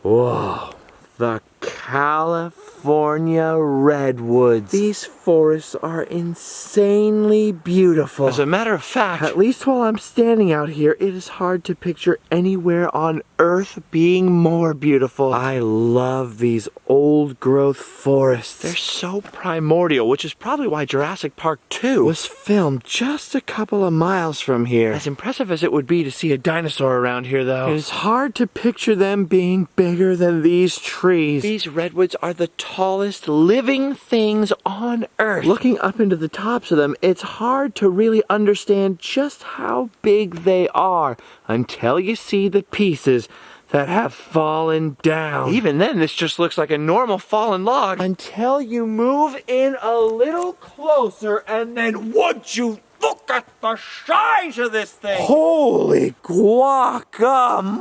Whoa, the California Redwoods. These forests are insanely beautiful. As a matter of fact, at least while I'm standing out here, it is hard to picture anywhere on Earth being more beautiful. I love these old growth forests. They're so primordial, which is probably why Jurassic Park 2 was filmed just a couple of miles from here. As impressive as it would be to see a dinosaur around here, though, it is hard to picture them being bigger than these trees. These redwoods are the tallest living things on Earth. Looking up into the tops of them, it's hard to really understand just how big they are until you see the pieces that have fallen down. Even then, this just looks like a normal fallen log. Until you move in a little closer, and then would you look at the size of this thing? Holy guacamole!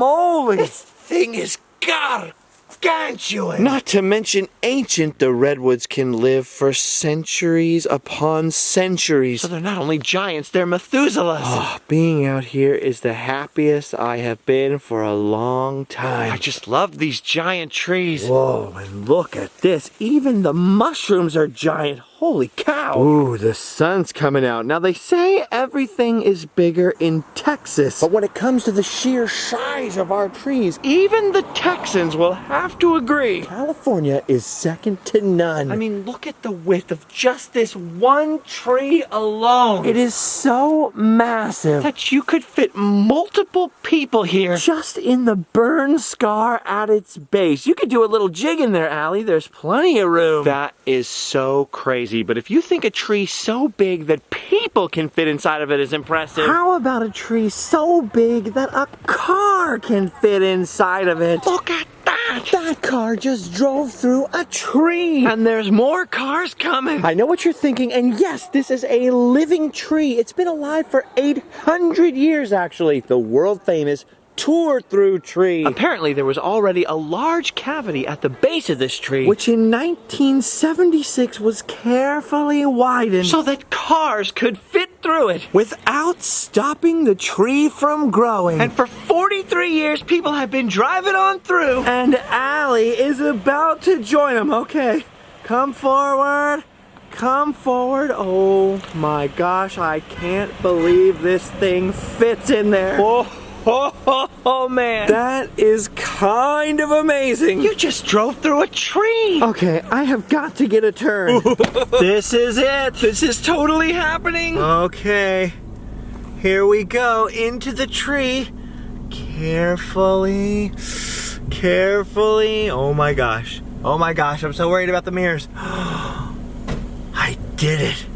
This thing is gargantuan. Not to mention ancient, the redwoods can live for centuries upon centuries. So they're not only giants, they're Methuselahs. Oh, being out here is the happiest I have been for a long time. I just love these giant trees. Whoa, and look at this. Even the mushrooms are giant. Holy cow! Ooh, the sun's coming out. Now, they say everything is bigger in Texas, but when it comes to the sheer size of our trees, even the Texans will have to agree. California is second to none. I mean, look at the width of just this one tree alone. It is so massive that you could fit multiple people here. Just in the burn scar at its base. You could do a little jig in there, Allie. There's plenty of room. That is so crazy. But if you think a tree so big that people can fit inside of it is impressive. How about a tree so big that a car can fit inside of it? Look at that! That car just drove through a tree. And there's more cars coming. I know what you're thinking, and yes, this is a living tree. It's been alive for 800 years, actually. The world famous thru tree. Apparently there was already a large cavity at the base of this tree, which in 1976 was carefully widened so that cars could fit through it without stopping the tree from growing. And for 43 years people have been driving on through. And Allie is about to join them. Okay, come forward. Come forward. Oh my gosh, I can't believe this thing fits in there. Oh, man. That is kind of amazing. You just drove through a tree. Okay, I have got to get a turn. This is it. This is totally happening. Okay, here we go into the tree. Carefully, carefully. Oh my gosh. Oh my gosh, I'm so worried about the mirrors. I did it.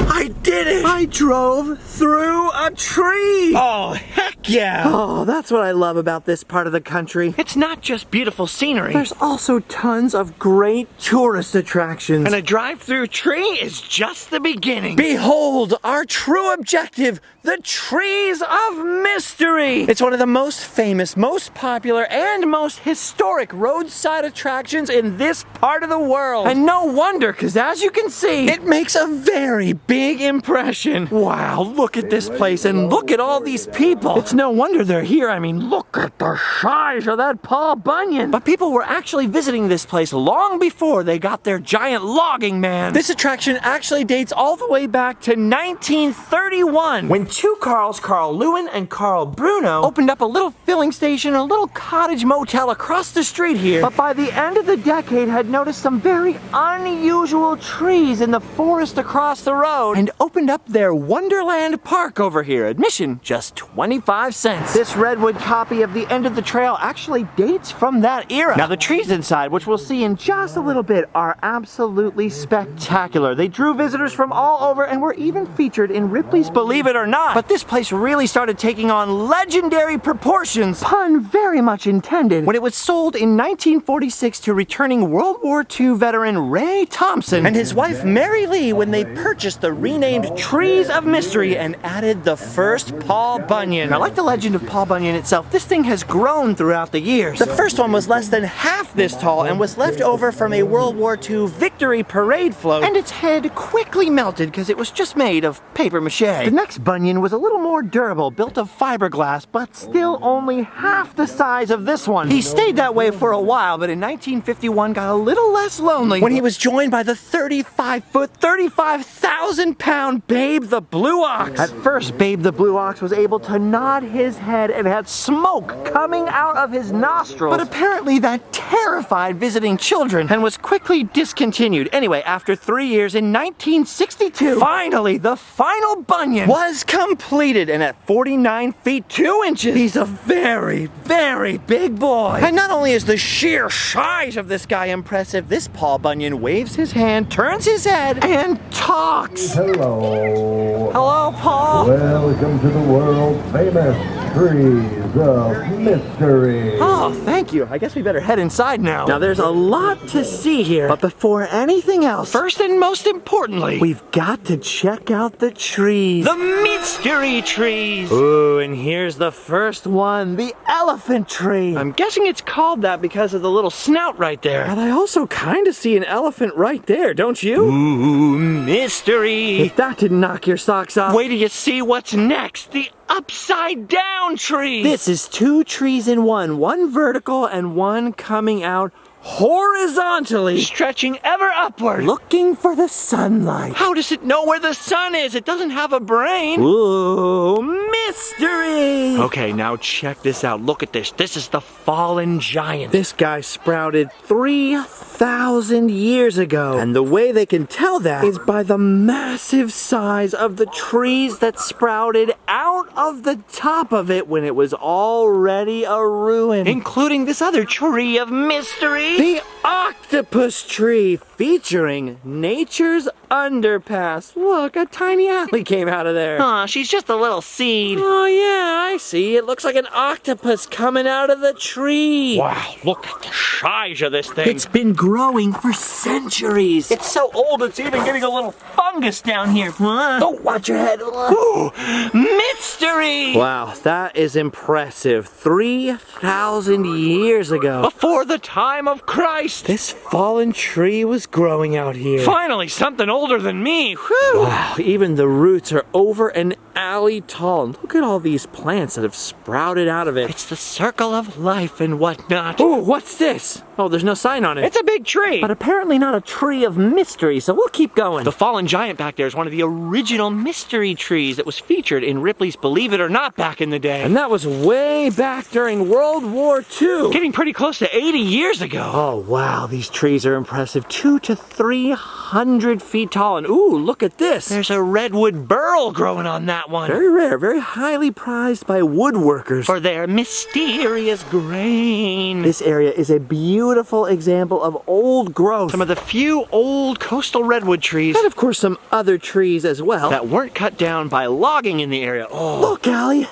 I did it! I drove through a tree! Oh, heck yeah! Oh, that's what I love about this part of the country. It's not just beautiful scenery. There's also tons of great tourist attractions. And a drive-through tree is just the beginning. Behold, our true objective, the Trees of Mystery! It's one of the most famous, most popular, and most historic roadside attractions in this part of the world. And no wonder, because as you can see, it makes a very big impression. Wow, look at this place and look at all these people. It's no wonder they're here. I mean, look at the size of that Paul Bunyan. But people were actually visiting this place long before they got their giant logging man. This attraction actually dates all the way back to 1931 when two Carls, Carl Lewin and Carl Bruno, opened up a little filling station, a little cottage motel across the street here. But by the end of the decade had noticed some very unusual trees in the forest across the road and opened up their Wonderland Park over here. Admission just 25 cents. This redwood copy of the end of the trail actually dates from that era. Now the trees inside, which we'll see in just a little bit, are absolutely spectacular. They drew visitors from all over and were even featured in Ripley's Believe It or Not. But this place really started taking on legendary proportions, pun very much intended, when it was sold in 1946 to returning World War II veteran Ray Thompson and his wife Mary Lee when they purchased the renamed named Trees of Mystery and added the first Paul Bunyan. Now, like the legend of Paul Bunyan itself, this thing has grown throughout the years. The first one was less than half this tall and was left over from a World War II victory parade float, and its head quickly melted because it was just made of paper mache. The next Bunyan was a little more durable, built of fiberglass, but still only half the size of this one. He stayed that way for a while, but in 1951 got a little less lonely when he was joined by the 35-foot, 35,000-pound Babe the Blue Ox. At first, Babe the Blue Ox was able to nod his head and had smoke coming out of his nostrils, but apparently that terrified visiting children and was quickly discontinued. Anyway, after 3 years, in 1962, finally, the final Bunyan was completed, and at 49 feet 2 inches, he's a very, very big boy. And not only is the sheer size of this guy impressive, this Paul Bunyan waves his hand, turns his head, and talks. Hello. Hello, Paul. Welcome to the world famous Trees of Mystery. Oh, thank you. I guess we better head inside now. Now, there's a lot to see here, but before anything else, first and most importantly, we've got to check out the trees. The mystery trees. Ooh, and here's the first one, the elephant tree. I'm guessing it's called that because of the little snout right there. But I also kind of see an elephant right there, don't you? Ooh, mystery. If that didn't knock your socks off. Wait till you see what's next. The upside down tree. This is 2 trees in one vertical and one coming out horizontally, stretching ever upward, looking for the sunlight. How does it know where the sun is? It doesn't have a brain. Ooh, mystery. Okay, now check this out. Look at this. This is the fallen giant. This guy sprouted 3,000 years ago, and the way they can tell that is by the massive size of the trees that sprouted out of the top of it when it was already a ruin, including this other tree of mystery. The octopus tree, featuring nature's underpass. Look, a tiny alley came out of there. Aw, she's just a little seed. Oh yeah, I see. It looks like an octopus coming out of the tree. Wow, look at the size of this thing. It's been growing for centuries. It's so old, it's even getting a little fungus down here. Don't watch your head. Ooh, mystery. Wow, that is impressive. 3,000 years ago. Before the time of Christ. This fallen tree was growing out here. Finally, something older than me. Whew. Wow, even the roots are over an alley tall. And look at all these plants that have sprouted out of it. It's the circle of life and whatnot. Ooh, what's this? Oh, there's no sign on it. It's a big tree. But apparently not a tree of mystery, so we'll keep going. The fallen giant back there is one of the original mystery trees that was featured in Ripley's Believe It or Not back in the day. And that was way back during World War II. Getting pretty close to 80 years ago. Oh, wow, these trees are impressive. 200 to 300 feet tall. And ooh, look at this. There's a redwood burl growing on that one. Very rare, very highly prized by woodworkers for their mysterious grain. This area is a beautiful example of old growth. Some of the few old coastal redwood trees. And of course some other trees as well. That weren't cut down by logging in the area. Oh. Look, Allie.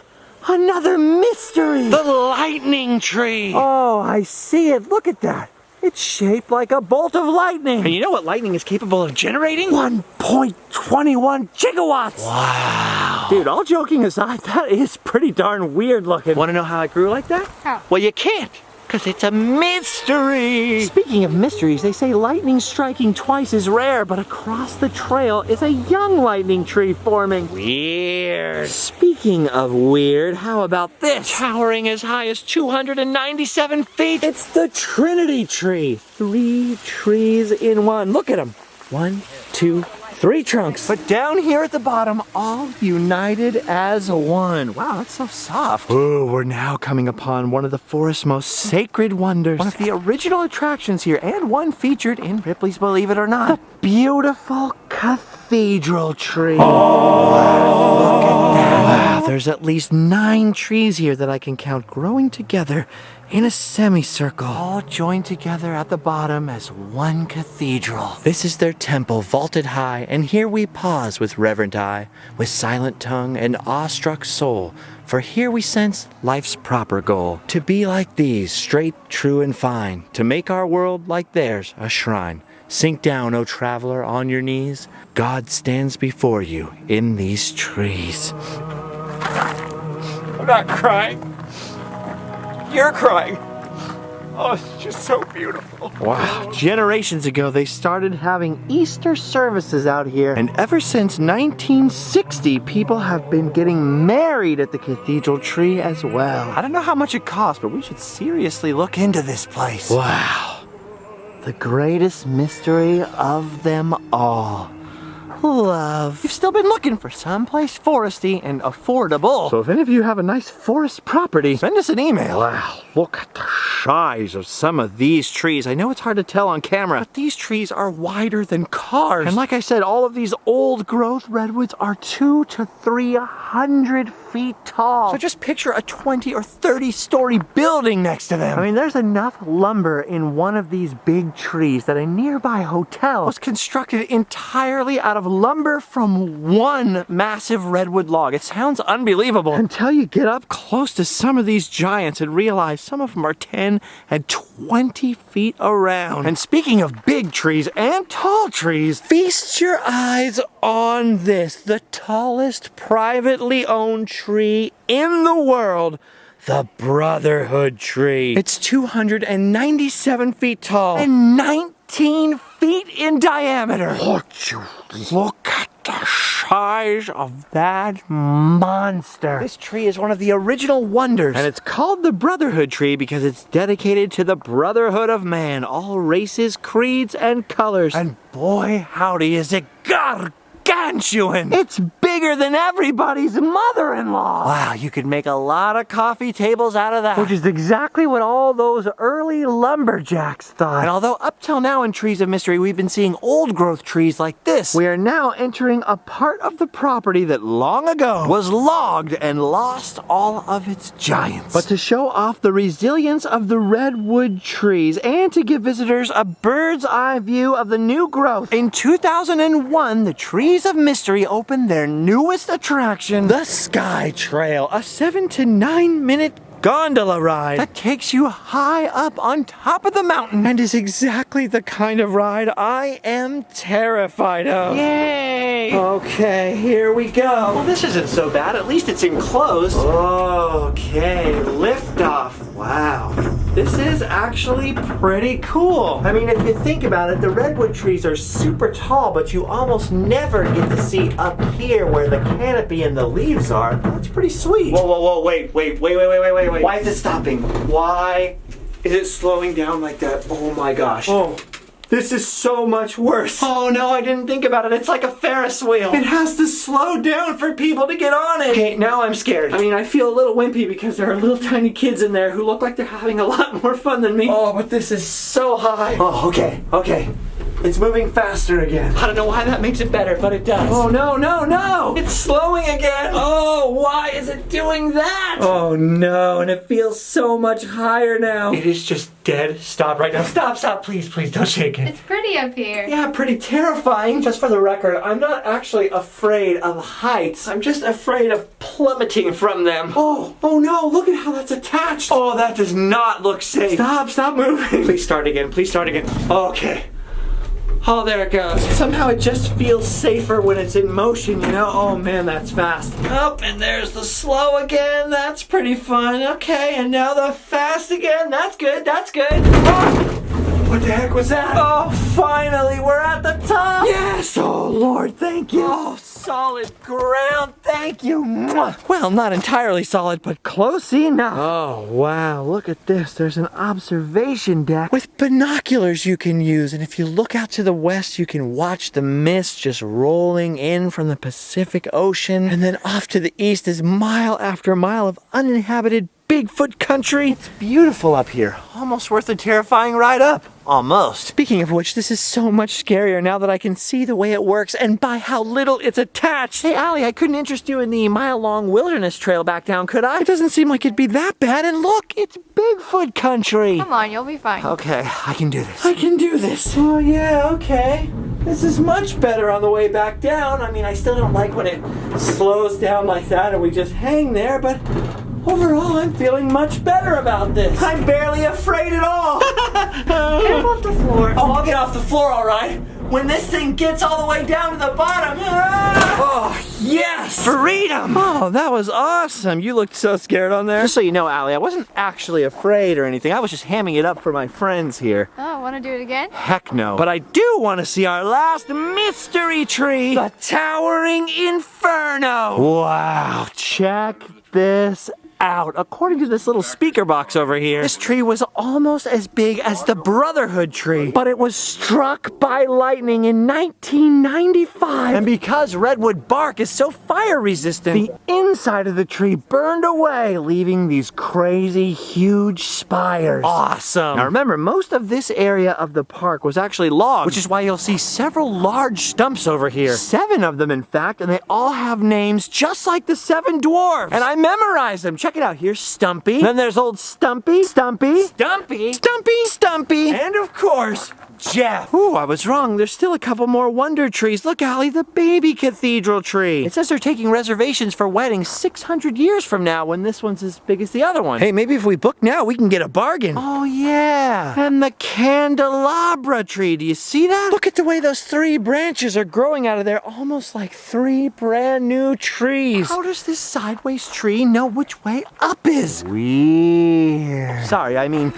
Another mystery. The lightning tree. Oh, I see it. Look at that. It's shaped like a bolt of lightning. And you know what lightning is capable of generating? 1.21 gigawatts. Wow. Dude, all joking aside, that is pretty darn weird looking. Want to know how it grew like that? How? Well, you can't, because it's a mystery. Speaking of mysteries, they say lightning striking twice is rare, but across the trail is a young lightning tree forming. Weird. Speaking of weird, how about this? Towering as high as 297 feet. It's the Trinity tree. 3 trees in one. Look at them. 1, 2, 3 trunks. But down here at the bottom, all united as one. Wow, that's so soft. Ooh, we're now coming upon one of the forest's most sacred wonders. One of the original attractions here, and one featured in Ripley's Believe It or Not. The beautiful cathedral tree. Oh, wow, look at that. Wow, there's at least 9 trees here that I can count growing together in a semicircle, all joined together at the bottom as one cathedral. This is their temple, vaulted high, and here we pause with reverent eye, with silent tongue and awestruck soul, for here we sense life's proper goal, to be like these, straight, true, and fine, to make our world like theirs a shrine, Sink down, O traveler, on your knees. God stands before you in these trees. I'm not crying. You're crying. Oh, it's just so beautiful. Wow. Generations ago, they started having Easter services out here. And ever since 1960, people have been getting married at the cathedral tree as well. I don't know how much it costs, but we should seriously look into this place. Wow. The greatest mystery of them all. Love. You've still been looking for someplace foresty and affordable. So if any of you have a nice forest property, send us an email. Wow, look at the size of some of these trees. I know it's hard to tell on camera, but these trees are wider than cars. And like I said, all of these old growth redwoods are 200 to 300 feet tall. So just picture a 20 or 30 story building next to them. I mean, there's enough lumber in one of these big trees that a nearby hotel was constructed entirely out of lumber from one massive redwood log. It sounds unbelievable until you get up close to some of these giants and realize some of them are 10 and 20 feet around. And speaking of big trees and tall trees, feast your eyes on this, the tallest privately owned tree in the world, the Brotherhood tree. It's 297 feet tall and 19 feet in diameter. Would you look at the size of that monster? This tree is one of the original wonders, and it's called the Brotherhood tree because it's dedicated to the brotherhood of man, all races, creeds, and colors. And boy, howdy, is it gargantuan! It's bigger than everybody's mother-in-law! Wow, you could make a lot of coffee tables out of that. Which is exactly what all those early lumberjacks thought. And although up till now in Trees of Mystery we've been seeing old growth trees like this, we are now entering a part of the property that long ago was logged and lost all of its giants. But to show off the resilience of the redwood trees and to give visitors a bird's eye view of the new growth, in 2001 the Trees of Mystery opened their newest attraction, the Sky Trail, a 7 to 9 minute gondola ride that takes you high up on top of the mountain and is exactly the kind of ride I am terrified of. Yay! Okay, here we go. Well, this isn't so bad. At least it's enclosed. Okay, liftoff. Wow. This is actually pretty cool. I mean, if you think about it, the redwood trees are super tall, but you almost never get to see up here where the canopy and the leaves are. That's pretty sweet. Whoa, wait. Why is it stopping? Why is it slowing down like that? Oh my gosh. Oh, this is so much worse. Oh no, I didn't think about it. It's like a Ferris wheel. It has to slow down for people to get on it. Okay, now I'm scared. I mean, I feel a little wimpy because there are little tiny kids in there who look like they're having a lot more fun than me. Oh, but this is so high. Oh, okay. It's moving faster again. I don't know why that makes it better, but it does. Oh, no! It's slowing again. Oh, why is it doing that? Oh, no, and it feels so much higher now. It is just dead. Stop right now. Stop, please, don't shake it. It's pretty up here. Yeah, pretty terrifying. Just for the record, I'm not actually afraid of heights. I'm just afraid of plummeting from them. Oh no, look at how that's attached. Oh, that does not look safe. Stop moving. Please start again. Okay. Oh, there it goes. Somehow it just feels safer when it's in motion, you know? Oh man, that's fast. Oh, and there's the slow again. That's pretty fun. Okay, and now the fast again. That's good. Oh! What the heck was that? Oh, finally, we're at the top. Yes, oh Lord, thank you. Oh, solid ground, thank you. Mwah. Well, not entirely solid, but close enough. Oh, wow, look at this. There's an observation deck with binoculars you can use. And if you look out to the west, you can watch the mist just rolling in from the Pacific Ocean. And then off to the east is mile after mile of uninhabited Bigfoot country. It's beautiful up here. Almost worth a terrifying ride up. Almost. Speaking of which, this is so much scarier now that I can see the way it works and by how little it's attached. Hey, Allie, I couldn't interest you in the mile-long wilderness trail back down, could I? It doesn't seem like it'd be that bad. And look, it's Bigfoot country. Come on, you'll be fine. Okay, I can do this. Oh, yeah, okay. This is much better on the way back down. I mean, I still don't like when it slows down like that and we just hang there, but Overall, I'm feeling much better about this. I'm barely afraid at all. Get off the floor. Oh, I'll get off the floor, all right. When this thing gets all the way down to the bottom. Oh, yes! Freedom! Oh, that was awesome. You looked so scared on there. Just so you know, Allie, I wasn't actually afraid or anything. I was just hamming it up for my friends here. Oh, want to do it again? Heck no. But I do want to see our last mystery tree. The Towering Inferno. Wow, check this out. According to this little speaker box over here, this tree was almost as big as the Brotherhood tree, but it was struck by lightning in 1995. And because redwood bark is so fire resistant, the inside of the tree burned away, leaving these crazy huge spires. Awesome. Now remember, most of this area of the park was actually logged, which is why you'll see several large stumps over here. 7 of them, in fact, and they all have names just like the 7 dwarves. And I memorized them. Check it out. Here's Stumpy. Then there's old Stumpy. Stumpy. Stumpy. Stumpy. Stumpy. And of course, Jeff. Ooh, I was wrong. There's still a couple more wonder trees. Look, Allie, the baby cathedral tree. It says they're taking reservations for weddings 600 years from now when this one's as big as the other one. Hey, maybe if we book now, we can get a bargain. Oh, yeah. And the candelabra tree. Do you see that? Look at the way those 3 branches are growing out of there, almost like 3 brand new trees. How does this sideways tree know which way up is? Weird. Sorry, I mean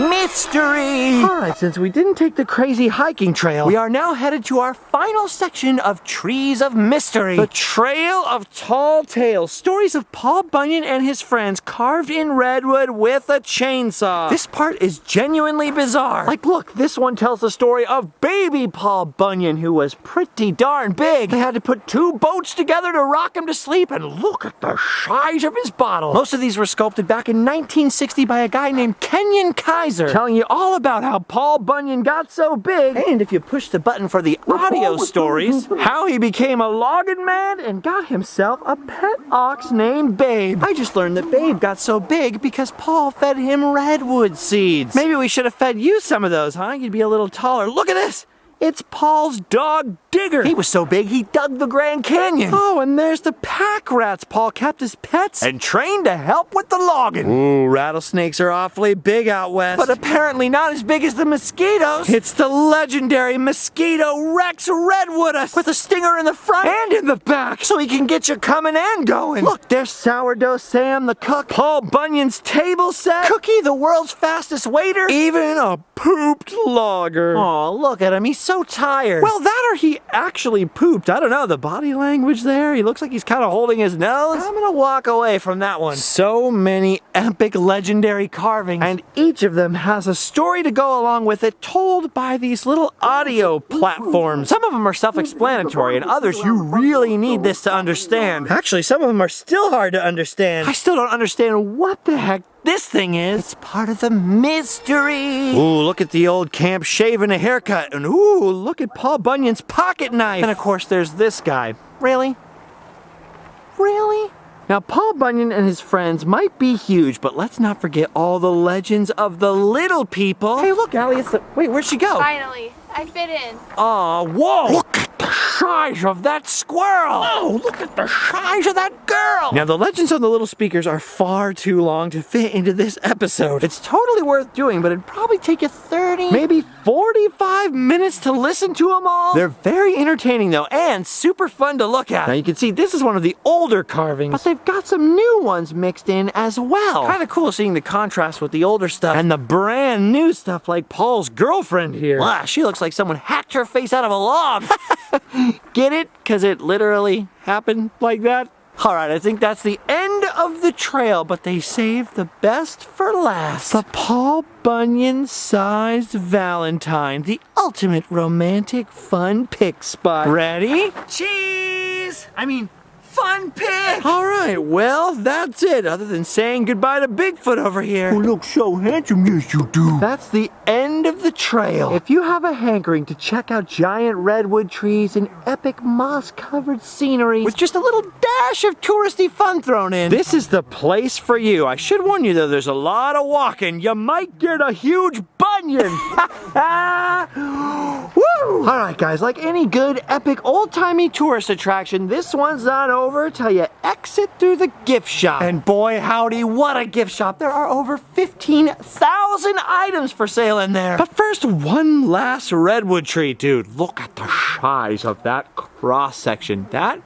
mystery. All right, since we didn't take the crazy hiking trail, we are now headed to our final section of Trees of Mystery. The Trail of Tall Tales. Stories of Paul Bunyan and his friends carved in redwood with a chainsaw. This part is genuinely bizarre. Like, look, this one tells the story of baby Paul Bunyan, who was pretty darn big. They had to put 2 boats together to rock him to sleep, and look at the size of his bottle. Most of these were sculpted back in 1960 by a guy named Kenyon Kaiser, telling you all about how Paul Bunyan got so big, and if you push the button for the audio stories, how he became a logging man and got himself a pet ox named Babe. I just learned that Babe got so big because Paul fed him redwood seeds. Maybe we should have fed you some of those, huh? You'd be a little taller. Look at this! It's Paul's dog, Digger. He was so big, he dug the Grand Canyon. Oh, and there's the pack rats Paul kept as pets and trained to help with the logging. Ooh, rattlesnakes are awfully big out west, but apparently not as big as the mosquitoes. It's the legendary mosquito Rex Redwoodus with a stinger in the front and in the back, so he can get you coming and going. Look, there's Sourdough Sam the cook, Paul Bunyan's table set, Cookie the world's fastest waiter, even a pooped logger. Oh, look at him, he's so tired. Well, that or he actually pooped. I don't know, the body language there, he looks like he's kind of holding his nose. I'm gonna walk away from that one. So many epic legendary carvings, and each of them has a story to go along with it, told by these little audio platforms. Some of them are self-explanatory, and others you really need this to understand. Actually, some of them are still hard to understand. I still don't understand what the heck this thing is. It's part of the mystery. Ooh, look at the old camp shave and a haircut. And ooh, look at Paul Bunyan's pocket knife. And of course, there's this guy. Really? Really? Now, Paul Bunyan and his friends might be huge, but let's not forget all the legends of the little people. Hey, look, Allie, it's the... Wait, where'd she go? Finally, I fit in. Aw, whoa! Look at the size of that squirrel! Oh, look at the size of that girl! Now, the legends on the little speakers are far too long to fit into this episode. It's totally worth doing, but it'd probably take you 30, maybe 45 minutes to listen to them all. They're very entertaining, though, and super fun to look at. Now, you can see this is one of the older carvings, but they've got some new ones mixed in as well. Kind of cool seeing the contrast with the older stuff and the brand new stuff like Paul's girlfriend here. Wow, she looks like someone hacked her face out of a log. Get it? Because it literally happened like that? Alright, I think that's the end of the trail, but they saved the best for last. The Paul Bunyan-sized Valentine, the ultimate romantic fun pick spot. Ready? Cheese! Fun pick! Alright, well, that's it, other than saying goodbye to Bigfoot over here. You look so handsome, yes you do. That's the end of the trail. If you have a hankering to check out giant redwood trees and epic moss-covered scenery with just a little dash of touristy fun thrown in, this is the place for you. I should warn you though, there's a lot of walking. You might get a huge bunion. Woo! All right, guys, like any good, epic, old-timey tourist attraction, this one's not over till you exit through the gift shop. And boy, howdy, what a gift shop. There are over 15,000 items for sale in there. But first, one last redwood tree. Dude, look at the size of that cross-section. That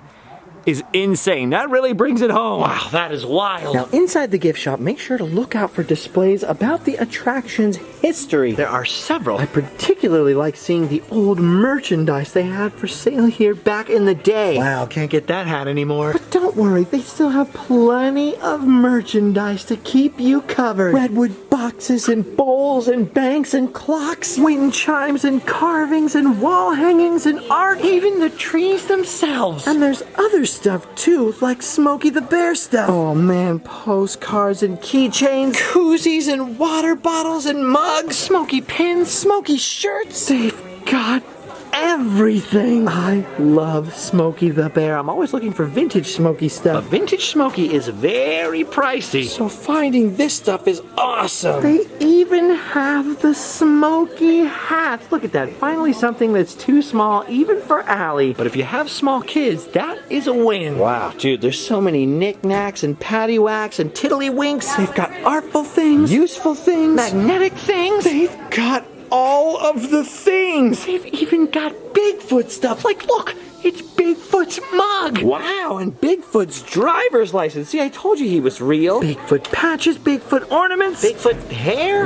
is insane. That really brings it home. Wow, that is wild. Now, inside the gift shop, make sure to look out for displays about the attraction's history. There are several. I particularly like seeing the old merchandise they had for sale here back in the day. Wow, can't get that hat anymore. But don't worry, they still have plenty of merchandise to keep you covered. Redwood boxes and bowls and banks and clocks, wind chimes and carvings and wall hangings and art, even the trees themselves. And there's other stuff too, like Smokey the Bear stuff. Oh man, postcards and keychains, koozies and water bottles and mugs, Smokey pins, Smokey shirts. They've got everything. I love Smokey the Bear. I'm always looking for vintage Smokey But stuff. vintage Smokey is very pricey. So finding this stuff is awesome. They even have the Smokey hats. Look at that. Finally something that's too small even for Allie. But if you have small kids, that is a win. Wow, dude, there's so many knickknacks and paddywhacks and tiddlywinks. They've got artful things, useful things, magnetic things. They've got all of the things. They've even got Bigfoot stuff. Like, look, it's Bigfoot's mug. Wow, and Bigfoot's driver's license. See, I told you he was real. Bigfoot patches, Bigfoot ornaments, Bigfoot hair?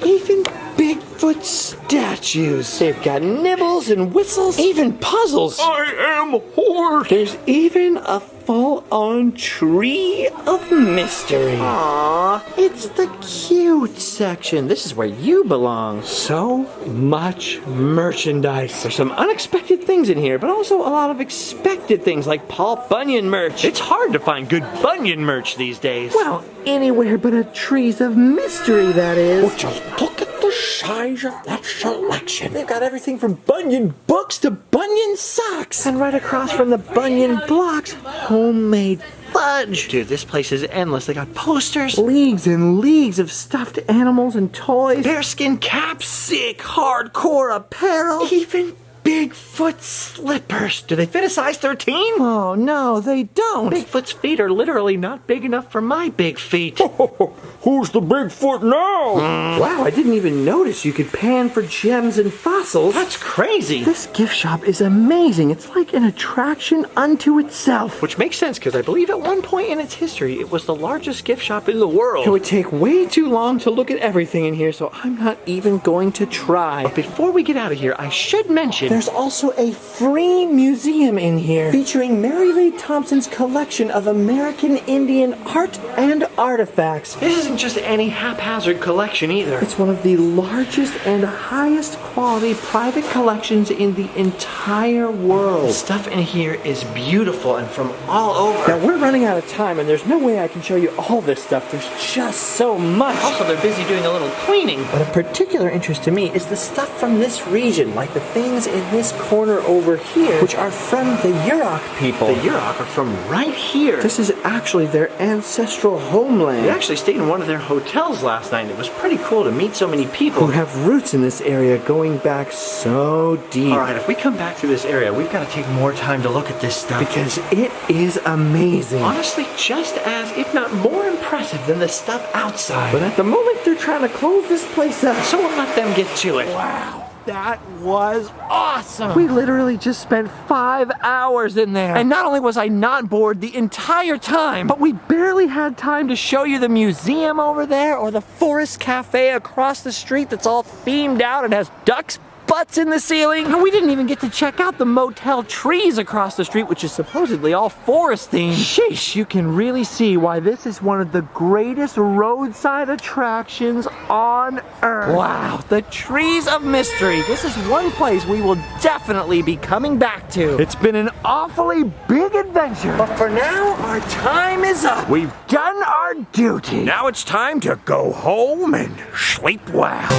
even Bigfoot statues. They've got nibbles and whistles, even puzzles. I am horse. There's even a full-on tree of mystery. Aww, it's the cute section. This is where you belong. So much merchandise. There's some unexpected things in here, but also a lot of expected things like Paul Bunyan merch. It's hard to find good Bunyan merch these days. Well, anywhere but a trees of mystery, that is. Just look at the size of that selection. They've got everything from Bunyan books to Bunyan socks. And right across from the Bunyan blocks, homemade fudge. Dude, this place is endless. They got posters, Leagues and leagues of stuffed animals and toys. bearskin caps, Sick, hardcore apparel. Even Bigfoot slippers. Do they fit a size 13? Oh, no, they don't. Bigfoot's feet are literally not big enough for my big feet. Who's the Bigfoot now? Wow, I didn't even notice you could pan for gems and fossils. That's crazy. This gift shop is amazing. It's like an attraction unto itself. Which makes sense because I believe at one point in its history it was the largest gift shop in the world. It would take way too long to look at everything in here, so I'm not even going to try. Before we get out of here, I should mention There's also a free museum in here featuring Mary Lee Thompson's collection of American Indian art and artifacts. this isn't just any haphazard collection either. It's one of the largest and highest quality private collections in the entire world. The stuff in here is beautiful and from all over. Now we're running out of time and there's no way I can show you all this stuff. There's just so much. Also, they're busy doing a little cleaning. But of particular interest to me is the stuff from this region, like the things in this corner over here, which are from the Yurok people. The Yurok are from right here. This is actually their ancestral homeland. We actually stayed in one of their hotels last night. It was pretty cool to meet so many people. Who have roots in this area going back so deep. All right, if we come back to this area, we've got to take more time to look at this stuff. Because it is amazing. Honestly, just as, if not more impressive than the stuff outside. But at the moment, they're trying to close this place up. So we'll let them get to it. Wow. That was awesome! We literally just spent 5 hours in there. And not only was I not bored the entire time, but we barely had time to show you the museum over there or the Forest Cafe across the street that's all themed out and has ducks' butts in the ceiling. And we didn't even get to check out the motel trees across the street, which is supposedly all forest themed. Sheesh, you can really see why this is one of the greatest roadside attractions on earth. Wow, the trees of mystery. This is one place we will definitely be coming back to. It's been an awfully big adventure, but for now, our time is up. We've done our duty. Now it's time to go home and sleep well.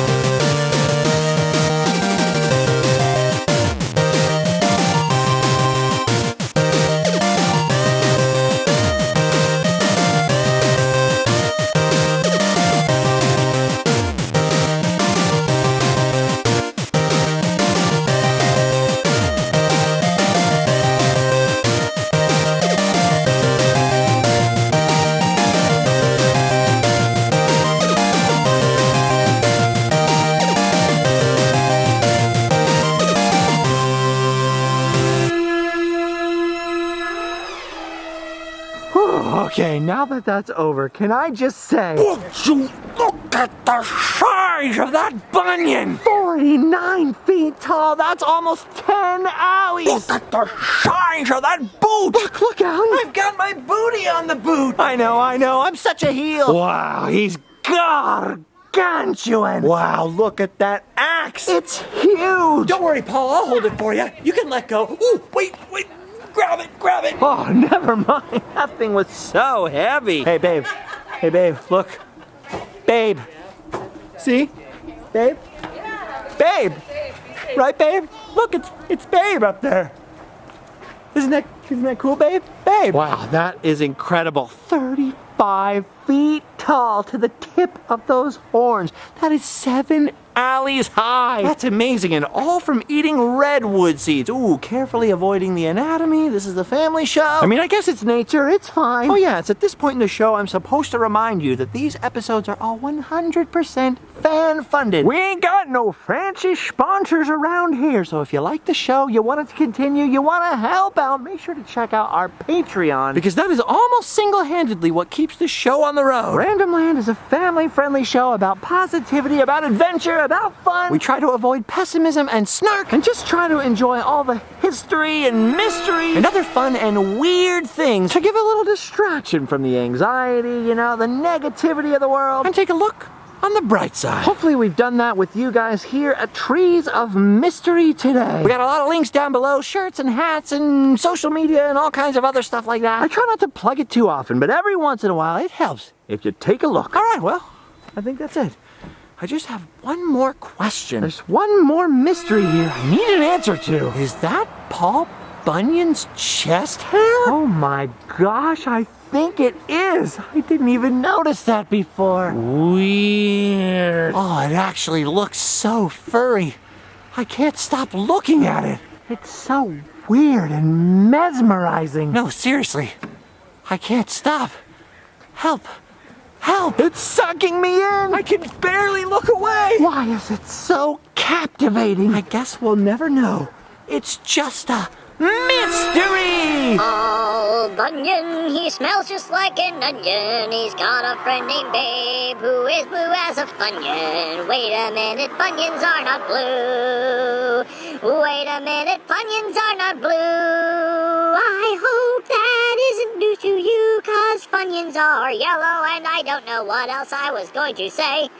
now that that's over, can I just say... Would you look at the size of that bunion? 49 feet tall, that's almost 10 alleys. Look at the size of that boot. Look, Allie. I've got my booty on the boot. I know, I'm such a heel. Wow, he's gargantuan. Wow, look at that axe. It's huge. Don't worry, Paul, I'll hold it for you. You can let go. Ooh, wait. Grab it. Oh, never mind. That thing was so heavy. Hey, babe, look. Babe. See? Babe? Babe. Right, babe? Look, it's Babe up there. Isn't that cool, babe? Babe. Wow, that is incredible. 35 feet tall to the tip of those horns. That is 7 alleys high. That's amazing, and all from eating redwood seeds. Ooh, carefully avoiding the anatomy. This is the family show. I mean, I guess it's nature. It's fine. Oh yeah, it's at this point in the show I'm supposed to remind you that these episodes are all 100% fan-funded. We ain't got no fancy sponsors around here, so if you like the show, you want it to continue, you want to help out, make sure to check out our Patreon, because that is almost single-handedly what keeps the show on the road. Random Land is a family-friendly show about positivity, about adventure, about fun. We try to avoid pessimism and snark and just try to enjoy all the history and mystery and other fun and weird things to give a little distraction from the anxiety, the negativity of the world, and take a look on the bright side. Hopefully we've done that with you guys here at Trees of Mystery today. We got a lot of links down below, shirts and hats and social media and all kinds of other stuff like that. I try not to plug it too often, but every once in a while it helps if you take a look. All right, well, I think that's it. I just have one more question. There's one more mystery here I need an answer to. Is that Paul Bunyan's chest hair? Oh my gosh, I think it is. I didn't even notice that before. Weird. Oh, it actually looks so furry. I can't stop looking at it. It's so weird and mesmerizing. No, seriously. I can't stop. Help. Help! It's sucking me in! I can barely look away! Why is it so captivating? I guess we'll never know. It's just a mystery! Paul Bunyan, he smells just like an onion. He's got a friend named Babe who is blue as a funyun. Wait a minute, bunions are not blue. Wait a minute, bunions are not blue. I hope that isn't news to you, 'cause funyuns are yellow, and I don't know what else I was going to say.